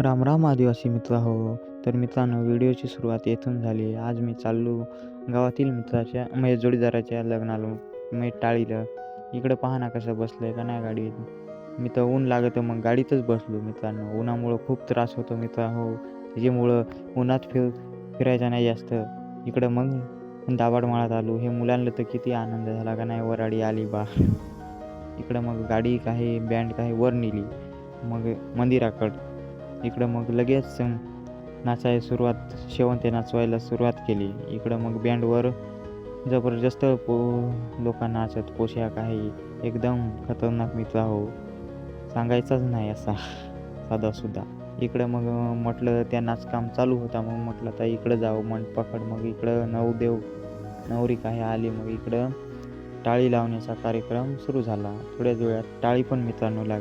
राम राम आदिवासी मित्र हो. तर मित्रांनो, व्हिडिओची सुरुवात येथून झाली. आज मी चाललो गावातील मित्राच्या म्हणजे जोडीदाराच्या लग्नाला म्हणजे टाळीला. इकडं पहा ना कसं बसलं आहे का नाही गाडीत. मी तर ऊन लागतं मग गाडीतच बसलो मित्रांनो. उन्हामुळं खूप त्रास होतो मित्र हो. त्याच्यामुळं उन्हात फिरायचं नाही जास्त. इकडं मग दाभाड मळ्यात आलो. हे मुलांना तर किती आनंद झाला का नाही, वराडी आली बा. इकडं मग गाडी काही बँड काही वर नेली मग मंदिराकडं. इकडं मग लगेच नाचायला सुरुवात, शेवंते नाचवायला सुरुवात केली. इकडं मग बँडवर जबरदस्त लोक नाचत. पोशाख आहे एकदम खतरनाक मित्र हो, सांगायचाच नाही असा साधासुद्धा. इकडं मग म्हटलं त्या नाचकाम चालू होता, मग म्हटलं आता इकडं जावं मंडपाकडं. मग इकडं नवरदेव नवरी काही आली. मग इकडं टाळी लावण्याचा कार्यक्रम सुरू झाला. थोड्याच वेळात टाळी पण मित्रांनो लागली.